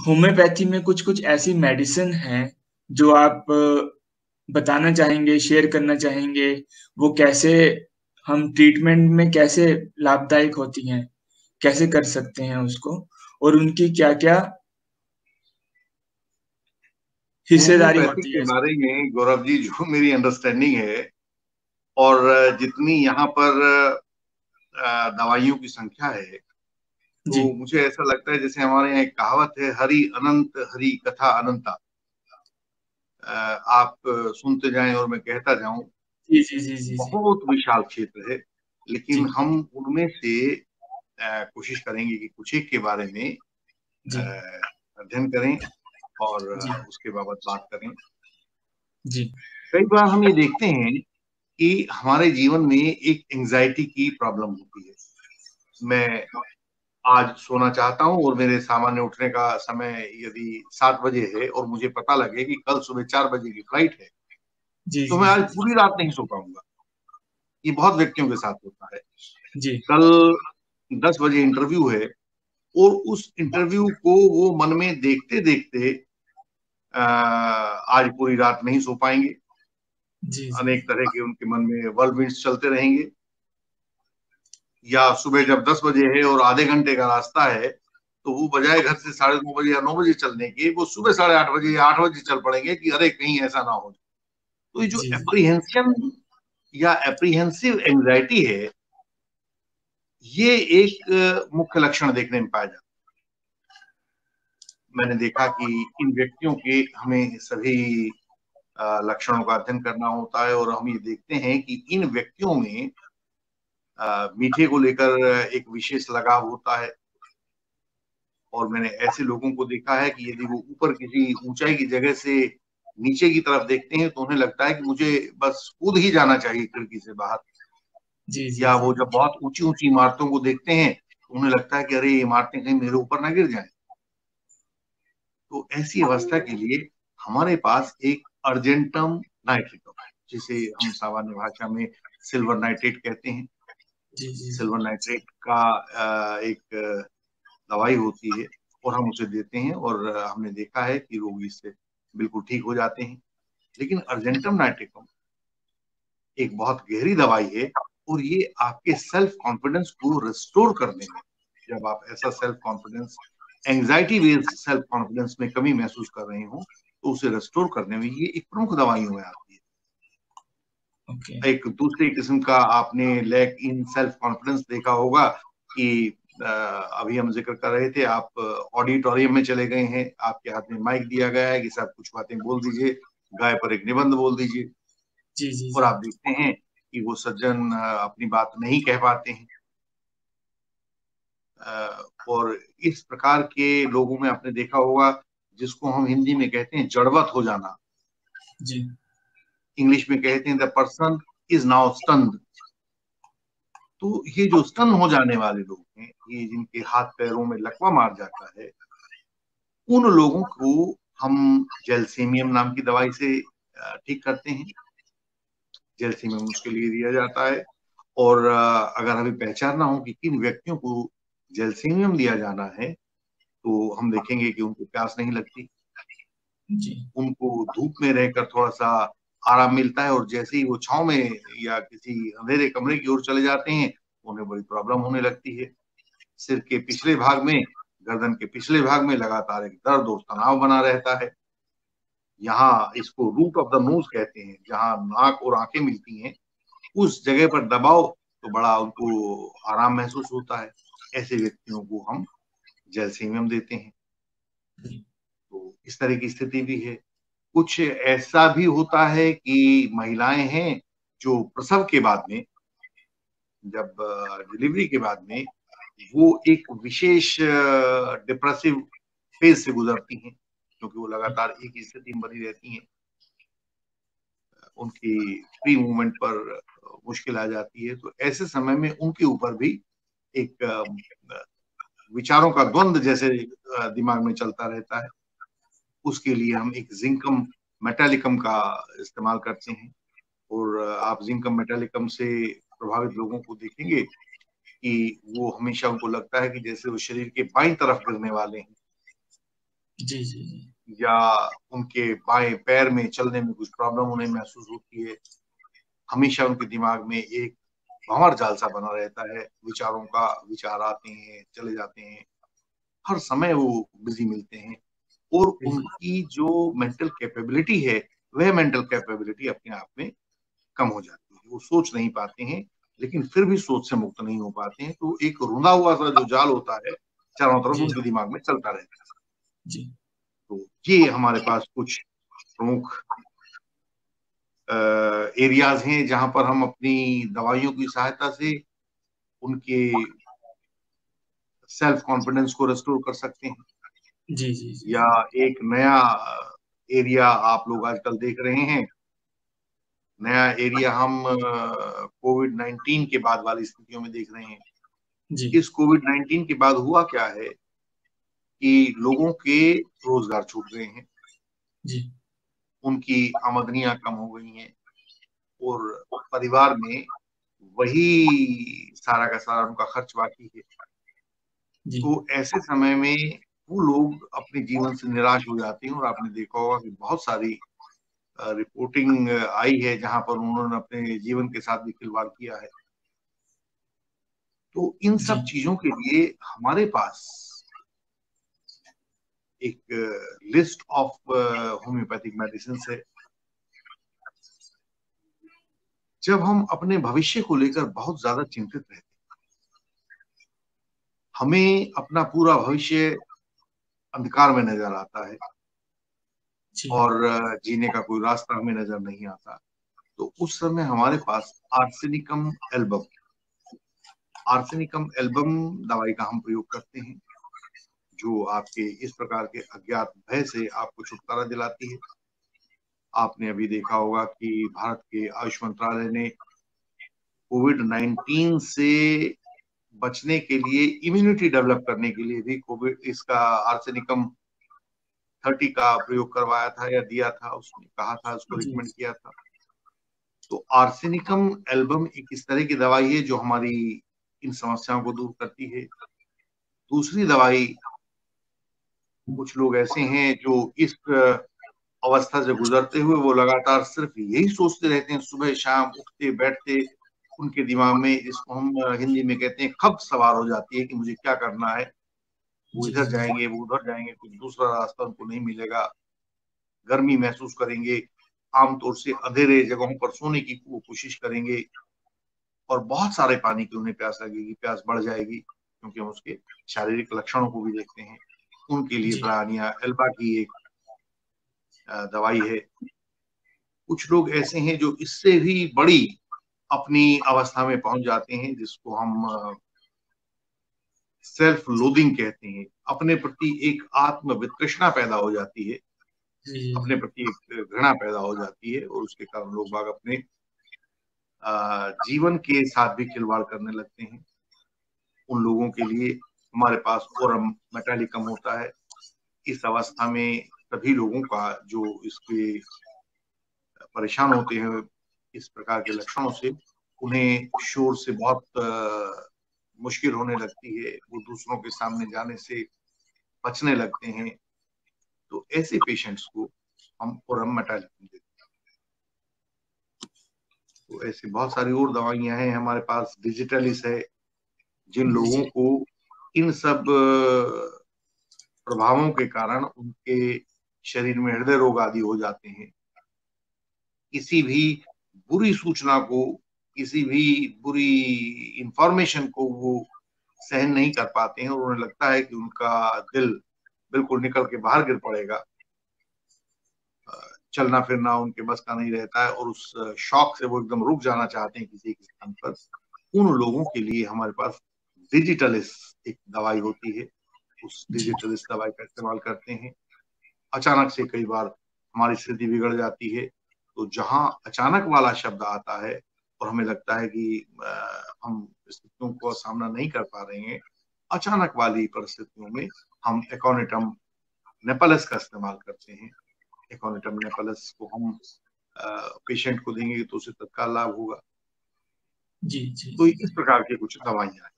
Homeopathy में कुछ-कुछ ऐसी मेडिसिन हैं, जो आप बताना चाहेंगे, शेयर करना चाहेंगे, वो कैसे हम ट्रीटमेंट में कैसे लाभदायक होती हैं? कैसे कर सकते हैं उसको? और उनकी क्या-क्या हिस्सेदारी होम्योपैथिक होती के है इसमें? बारे में गौरव जी, जो मेरी अंडरस्टैंडिंग है और जितनी यहाँ पर दवाइयों की संख्या है, जी, तो मुझे ऐसा लगता है जैसे हमारे यहाँ एक कहावत है, हरि अनंत हरि कथा अनंता। आप सुनते जाएं और मैं कहता जाऊं। जी, जी, जी, जी, जी, बहुत विशाल क्षेत्र है, लेकिन जी, हम उनमें से कोशिश करेंगे कि कुछ एक के बारे में जी, अध्ययन करें और जी, उसके बाबत बात करें। जी, कई बार हम ये देखते हैं कि हमारे जीवन में एक एंजाइटी की प्रॉब्लम होती है। मैं आज सोना चाहता हूँ और मेरे सामान्य उठने का समय यदि 7 बजे है और मुझे पता लगे कि कल सुबह 4 बजे की फ्लाइट है, जी, तो जी, मैं आज जी, पूरी रात नहीं सो पाऊंगा। ये बहुत व्यक्तियों के साथ होता है। जी, कल 10 बजे इंटरव्यू है और उस इंटरव्यू को वो मन में देखते देखते आज पूरी रात नहीं सो पाएंगे। जी, जी, अनेक तरह के उनके मन में वर्लविंड्स चलते रहेंगे। या सुबह जब 10 बजे है और आधे घंटे का रास्ता है, तो वो बजाय घर से 9:30 बजे या 9 बजे चलने के, वो सुबह 8:30 बजे या 8 बजे चल पड़ेंगे कि अरे कहीं ऐसा ना हो। तो ये जो जी, एप्रीहेंशन या एप्रीहेंसिव एंजाइटी है, ये एक मुख्य लक्षण देखने में पाया जाता है। मैंने देखा कि इन व्यक्तियों के हमें सभी लक्षणों का अध्ययन करना होता है और हम ये देखते हैं कि इन व्यक्तियों में मीठे को लेकर एक विशेष लगाव होता है। और मैंने ऐसे लोगों को देखा है कि यदि वो ऊपर किसी ऊंचाई की जगह से नीचे की तरफ देखते हैं, तो उन्हें लगता है कि मुझे बस कूद ही जाना चाहिए खिड़की से बाहर। जी, जी, या जी, वो जब बहुत ऊंची ऊंची इमारतों को देखते हैं, तो उन्हें लगता है कि अरे ये इमारतें कहीं मेरे ऊपर ना गिर जाएं। तो ऐसी अवस्था के लिए हमारे पास एक अर्जेंटम नाइट्रिकम, जिसे हम सामान्य भाषा में सिल्वर नाइट्रेट कहते हैं। जी, जी, जी, सिल्वर नाइट्रेट का एक दवाई होती है और हम उसे देते हैं और हमने देखा है कि रोगी इससे बिल्कुल ठीक हो जाते हैं। लेकिन अर्जेंटम नाइट्रिकम एक बहुत गहरी दवाई है और ये आपके सेल्फ कॉन्फिडेंस को रिस्टोर करने में, जब आप ऐसा self confidence, anxiety based self confidence में कमी महसूस कर रहे हो, तो उसे रिस्टोर करने में ये एक प्रमुख दवाइयों में आती है। ओके, एक दूसरी किस्म का आपने लैक इन सेल्फ कॉन्फिडेंस देखा होगा कि अभी हम जिक्र कर रहे थे, आप ऑडिटोरियम में चले गए हैं, आपके हाथ में माइक दिया गया है कि सब कुछ बातें बोल दीजिए, गाय पर एक निबंध बोल दीजिए। जी, जी, और जी, आप देखते हैं कि वो सज्जन अपनी बात नहीं कह पाते हैं। और इस प्रकार के लोगों में आपने देखा होगा, जिसको हम हिंदी में कहते हैं जड़वत हो जाना, जी, इंग्लिश में कहते हैं the person is now stunned. तो ये जो स्टन हो जाने वाले लोग हैं, ये जिनके हाथ पैरों में लकवा मार जाता है, उन लोगों को हम जेलसीमियम नाम की दवाई से ठीक करते हैं। जेलसीमियम उसके लिए दिया जाता है। और अगर हमें पहचानना हो कि किन व्यक्तियों को जेलसीमियम दिया जाना है, तो हम देखेंगे कि उनको प्यास नहीं लगती, जी, उनको धूप में रहकर थोड़ा सा आराम मिलता है, और जैसे ही वो छांव में या किसी अंधेरे कमरे की ओर चले जाते हैं, उन्हें बड़ी प्रॉब्लम होने लगती है। सिर के पिछले भाग में, गर्दन के पिछले भाग में लगातार एक दर्द और तनाव बना रहता है। यहाँ इसको रूट ऑफ द नोज कहते हैं, जहाँ नाक और आंखें मिलती हैं, उस जगह पर दबाव, तो बड़ा उनको आराम महसूस होता है। ऐसे व्यक्तियों को हम जैलसीमियम देते हैं। जी, तो इस तरह की स्थिति भी है। कुछ ऐसा भी होता है कि महिलाएं हैं जो प्रसव के बाद में, जब डिलीवरी के बाद में, वो एक विशेष डिप्रेसिव फेज से गुजरती हैं, क्योंकि वो लगातार एक ही स्थिति में बनी रहती हैं। उनकी फ्री मूवमेंट पर मुश्किल आ जाती है। तो ऐसे समय में उनके ऊपर भी एक विचारों का द्वंद जैसे दिमाग में चलता रहता है। उसके लिए हम एक जिंकम मेटालिकम का इस्तेमाल करते हैं। और आप जिंकम मेटालिकम से प्रभावित लोगों को देखेंगे कि वो हमेशा, उनको लगता है कि जैसे वो शरीर के बाईं तरफ गिरने वाले हैं। जी जी जी या उनके बाएं पैर में चलने में कुछ प्रॉब्लम उन्हें महसूस होती है, हमेशा उनके दिमाग में एक भंवर जाल सा बना रहता है, विचारों का, विचार आते हैं चले जाते हैं, हर समय वो बिजी मिलते हैं, और जी उनकी जो मेंटल कैपेबिलिटी है वह मेंटल कैपेबिलिटी अपने आप में कम हो जाती है। वो सोच नहीं पाते हैं, लेकिन फिर भी सोच से मुक्त नहीं हो पाते हैं। तो एक रुंधा हुआ सा जो जाल होता है चारों तरफ जी उनके दिमाग में चलता रहता है। जी तो ये हमारे पास कुछ प्रमुख एरियाज हैं जहां पर हम अपनी दवाइयों की सहायता से उनके सेल्फ कॉन्फिडेंस को रेस्टोर कर सकते हैं। जी जी जी या एक नया एरिया आप लोग आजकल देख रहे हैं, नया एरिया हम कोविड-19 के बाद वाली स्थितियों में देख रहे हैं। जी इस कोविड-19 के बाद हुआ क्या है कि लोगों के रोजगार छूट गए हैं, जी उनकी आमदनियां कम हो गई हैं, और परिवार में वही सारा का सारा उनका खर्च बाकी है। जी तो ऐसे समय में वो लोग अपने जीवन से निराश हो जाते हैं, और आपने देखा होगा कि बहुत सारी रिपोर्टिंग आई है जहां पर उन्होंने अपने जीवन के साथ भी खिलवाड़ किया है। तो इन जी सब चीजों के लिए हमारे पास एक लिस्ट ऑफ होम्योपैथिक मेडिसिन है। जब हम अपने भविष्य को लेकर बहुत ज्यादा चिंतित रहते हैं, हमें अपना पूरा भविष्य अंधकार में नजर आता है, जी और जीने का कोई रास्ता हमें नजर नहीं आता, तो उस समय हमारे पास आर्सेनिकम एल्बम आर्सेनिकम एल्बम दवाई का हम प्रयोग करते हैं, जो आपके इस प्रकार के अज्ञात भय से आपको छुटकारा दिलाती है। आपने अभी देखा होगा कि भारत के आयुष मंत्रालय ने कोविड-19 से बचने के लिए, इम्यूनिटी डेवलप करने के लिए भी कोविड इसका आर्सेनिकम 30 का प्रयोग करवाया था या दिया था, उसने कहा था, उसको जी रिकमेंड किया था। तो आर्सेनिकम एल्बम एक इस तरह की दवाई है जो हमारी इन समस्याओं को दूर करती है। दूसरी दवाई, कुछ लोग ऐसे हैं जो इस अवस्था से गुजरते हुए वो लगातार सिर्फ यही सोचते रहते हैं, सुबह शाम उठते बैठते उनके दिमाग में, इसको हम हिंदी में कहते हैं खब सवार हो जाती है कि मुझे क्या करना है। वो जी इधर जी जाएंगे, वो उधर जाएंगे, कुछ दूसरा रास्ता उनको नहीं मिलेगा, गर्मी महसूस करेंगे, आमतौर से अंधेरे जगहों पर सोने की वो कोशिश करेंगे, और बहुत सारे पानी की उन्हें प्यास लगेगी, प्यास बढ़ जाएगी, क्योंकि हम उसके शारीरिक लक्षणों को भी देखते हैं। उनके लिए जी ब्रानिया एल्बा की एक दवाई है। कुछ लोग ऐसे हैं जो इससे भी बड़ी अपनी अवस्था में पहुंच जाते हैं, जिसको हम सेल्फ लोदिंग कहते हैं। अपने प्रति एक आत्म वितृष्णा पैदा हो जाती है, जी जी अपने जी प्रति एक घृणा पैदा हो जाती है, और उसके कारण लोग बाग अपने जीवन के साथ भी खिलवाड़ करने लगते हैं। उन लोगों के लिए हमारे पास ओरम मेटालिकम होता है। इस अवस्था में सभी लोगों का जो इसके परेशान होते हैं इस प्रकार के लक्षणों से, उन्हें शोर से बहुत मुश्किल होने लगती है, वो दूसरों के सामने जाने से बचने लगते हैं। तो ऐसे पेशेंट्स को हम ओरम मेटालिकम देते हैं। तो ऐसी बहुत सारी और दवाइयां हैं हमारे पास। डिजिटलिस है, जिन लोगों जी को इन सब प्रभावों के कारण उनके शरीर में हृदय रोग आदि हो जाते हैं, किसी भी बुरी सूचना को, किसी भी बुरी इंफॉर्मेशन को वो सहन नहीं कर पाते हैं, और उन्हें लगता है कि उनका दिल बिल्कुल निकल के बाहर गिर पड़ेगा। चलना फिरना उनके बस का नहीं रहता है, और उस शौक से वो एकदम रुक जाना चाहते हैं किसी एक स्थान पर। उन लोगों के लिए हमारे पास डिजिटलिस एक दवाई होती है, उस जी डिजिटलिस दवाई का इस्तेमाल करते हैं। अचानक से कई बार हमारी स्थिति बिगड़ जाती है, तो जहां अचानक वाला शब्द आता है और हमें लगता है कि हम स्थितियों को सामना नहीं कर पा रहे हैं, अचानक वाली परिस्थितियों में हम एकोनिटम नेपलस का इस्तेमाल करते हैं। एकोनिटम नेपलस को हम पेशेंट को देंगे तो उसे तत्काल लाभ होगा। जी जी तो जी इस प्रकार की कुछ दवाइयां हैं।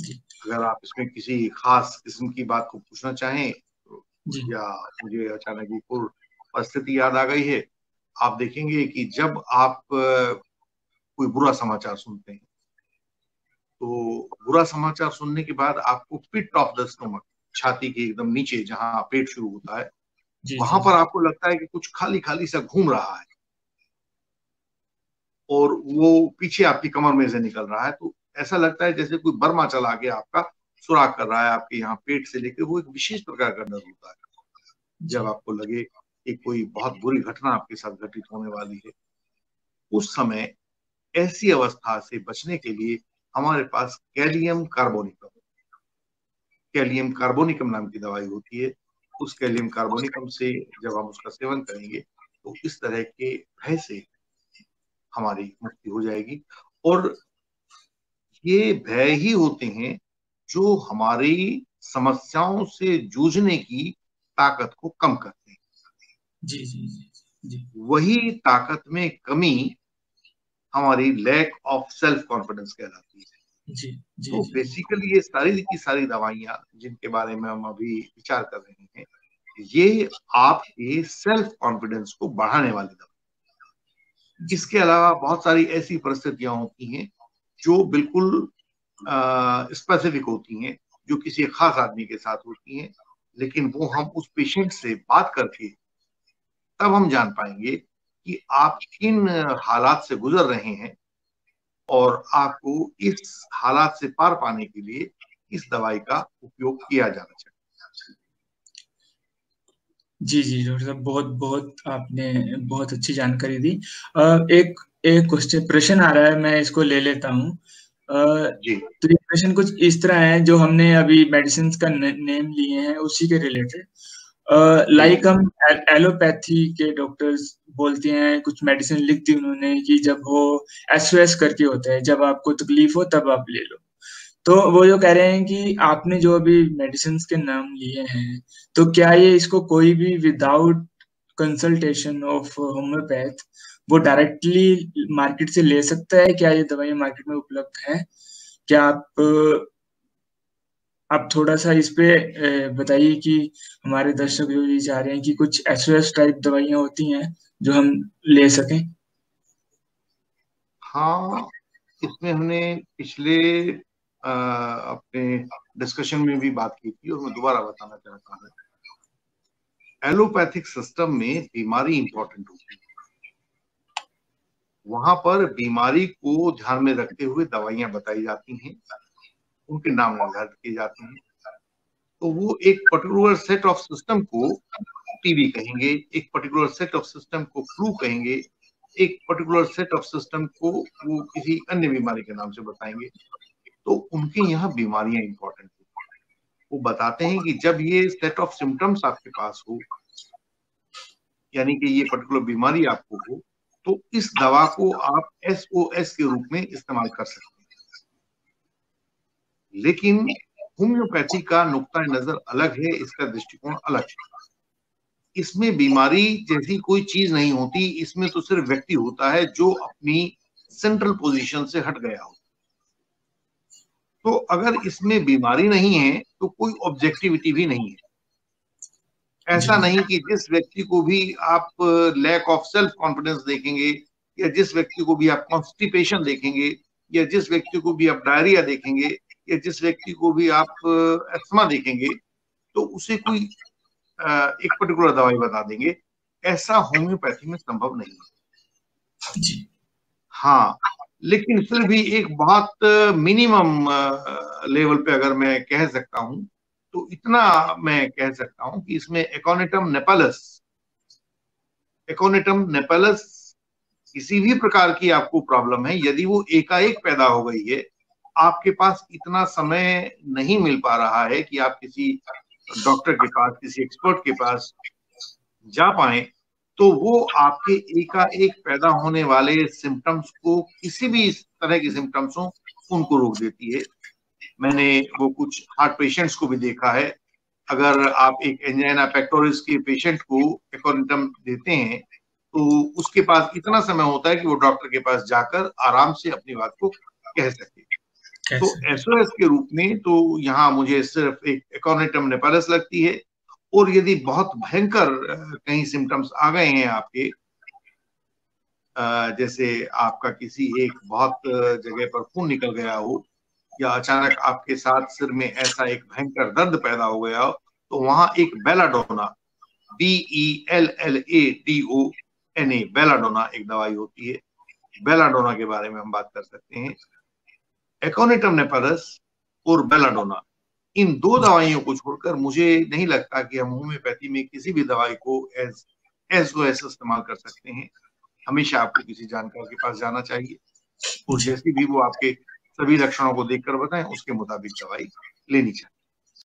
जी अगर आप इसमें किसी खास किस्म की बात को पूछना चाहें तो। जी या मुझे अचानक एक और परिस्थिति याद आ गई है। आप देखेंगे कि जब आप कोई बुरा समाचार सुनते हैं, तो बुरा समाचार सुनने के बाद आपको पिट ऑफ द स्टोमक, छाती के एकदम नीचे जहां पेट शुरू होता है, जी वहां जी पर आपको लगता है कि कुछ खाली खाली सा घूम रहा है और वो पीछे आपकी कमर में से निकल रहा है। तो ऐसा लगता है जैसे कोई बर्मा चला के आपका सुराग कर रहा है, आपके यहाँ पेट से लेकर। वो एक विशेष प्रकार का डर होता है जब जी आपको लगे कि कोई बहुत बुरी घटना आपके साथ घटित होने वाली है। उस समय ऐसी अवस्था से बचने के लिए हमारे पास कैलियम कार्बोनिकम नाम की दवाई होती है। उस कैलियम कार्बोनिकम से जब हम उसका सेवन करेंगे तो इस तरह के भय से हमारी मुक्ति हो जाएगी। और ये भय ही होते हैं जो हमारी समस्याओं से जूझने की ताकत को कम करते हैं। जी जी जी जी वही ताकत में कमी हमारी लैक ऑफ सेल्फ कॉन्फिडेंस कहलाती है। जी जी तो जी जी बेसिकली ये सारी की सारी दवाइयां जिनके बारे में हम अभी विचार कर रहे हैं, ये आपके सेल्फ कॉन्फिडेंस को बढ़ाने वाली दवा। जी इसके अलावा बहुत सारी ऐसी परिस्थितियां होती हैं जो बिल्कुल स्पेसिफिक होती हैं, जो किसी खास आदमी के साथ होती हैं, लेकिन वो हम उस पेशेंट से बात करके तब हम जान पाएंगे कि आप किन हालात से गुजर रहे हैं और आपको इस हालात से पार पाने के लिए इस दवाई का उपयोग किया जाना चाहिए। जी जी डॉक्टर साहब, बहुत बहुत आपने बहुत अच्छी जानकारी दी। एक एक क्वेश्चन प्रश्न आ रहा है, मैं इसको ले लेता हूँ। जी तो ये प्रश्न कुछ इस तरह है, जो हमने अभी मेडिसिन का नेम लिए हैं उसी के रिलेटेड। जी लाइक हम एलोपैथी के डॉक्टर्स बोलते हैं, कुछ मेडिसिन लिख दी उन्होंने कि जब वो एसओएस करके होता है, जब आपको तकलीफ हो तब आप ले लो। तो वो जो कह रहे हैं कि आपने जो अभी मेडिसिन के नाम लिए हैं, तो क्या ये इसको कोई भी विदाउट कंसल्टेशन ऑफ होम्योपैथ वो डायरेक्टली मार्केट से ले सकता है? क्या ये दवाइयाँ मार्केट में उपलब्ध हैं? क्या आप थोड़ा सा इस पे बताइए कि हमारे दर्शक जो ये चाह रहे हैं कि कुछ एसओएस टाइप दवाइयाँ होती हैं जो हम ले सकें। हाँ, इसमें हमने पिछले अपने डिस्कशन में भी बात की थी और मैं दोबारा बताना चाहता हूँ। एलोपैथिक सिस्टम में बीमारी इंपॉर्टेंट होती है। वहां पर बीमारी को ध्यान में रखते हुए दवाइयां बताई जाती हैं, उनके नाम निर्धारित किए जाते हैं। तो वो एक पर्टिकुलर सेट ऑफ सिस्टम को टीबी कहेंगे, एक पर्टिकुलर सेट ऑफ सिस्टम को फ्लू कहेंगे, एक पर्टिकुलर सेट ऑफ सिस्टम को वो किसी अन्य बीमारी के नाम से बताएंगे। तो उनके यहाँ बीमारियां इंपॉर्टेंट है। वो बताते हैं कि जब ये सेट ऑफ सिम्टम्स आपके पास हो, यानी कि ये पर्टिकुलर बीमारी आपको हो, तो इस दवा को आप एसओएस के रूप में इस्तेमाल कर सकते हैं। लेकिन होम्योपैथी का नुक्ता नजर अलग है, इसका दृष्टिकोण अलग है। इसमें बीमारी जैसी कोई चीज नहीं होती, इसमें तो सिर्फ व्यक्ति होता है जो अपनी सेंट्रल पोजीशन से हट गया हो। तो अगर इसमें बीमारी नहीं है तो कोई ऑब्जेक्टिविटी भी नहीं है। जी ऐसा नहीं कि जिस व्यक्ति को भी आप लैक ऑफ सेल्फ कॉन्फिडेंस देखेंगे, या जिस व्यक्ति को भी आप कॉन्स्टिपेशन देखेंगे, या जिस व्यक्ति को भी आप डायरिया देखेंगे, या जिस व्यक्ति को भी आप अस्थमा देखेंगे, तो उसे कोई एक पर्टिकुलर दवाई बता देंगे। ऐसा होम्योपैथी में संभव नहीं है। जी हाँ, लेकिन फिर भी एक बहुत मिनिमम लेवल पे अगर मैं कह सकता हूं, तो इतना मैं कह सकता हूं कि इसमें एकोनिटम नेपेलस किसी भी प्रकार की आपको प्रॉब्लम है, यदि वो एकाएक पैदा हो गई है, आपके पास इतना समय नहीं मिल पा रहा है कि आप किसी डॉक्टर के पास, किसी एक्सपर्ट के पास जा पाए, तो वो आपके एकाएक पैदा होने वाले सिम्टम्स को, किसी भी इस तरह के सिम्टम्स हो, उनको रोक देती है। मैंने वो कुछ हार्ट पेशेंट्स को भी देखा है। अगर आप एक एंजाइना पेक्टोरिस के पेशेंट को एकोनिटम देते हैं, तो उसके पास इतना समय होता है कि वो डॉक्टर के पास जाकर आराम से अपनी बात को कह सके। तो कैसे? एसओएस के रूप में तो यहाँ मुझे सिर्फ एक एकोनिटम नेपेलस लगती है, और यदि बहुत भयंकर कहीं सिम्टम्स आ गए हैं आपके, जैसे आपका किसी एक बहुत जगह पर खून निकल गया हो, या अचानक आपके साथ सिर में ऐसा एक भयंकर दर्द पैदा हो गया हो, तो वहां एक बेलाडोना, BELLADONA, बेलाडोना एक दवाई होती है। बेलाडोना के बारे में हम बात कर सकते हैं। एकोनिटम नेपेरस और बेलाडोना, इन दो दवाइयों को छोड़कर मुझे नहीं लगता कि हम होम्योपैथी में किसी भी दवाई को एज इस्तेमाल कर सकते हैं। हमेशा आपको किसी जानकार के पास जाना चाहिए और जी। जैसी भी वो आपके सभी लक्षणों को देखकर बताएं, उसके मुताबिक दवाई लेनी चाहिए।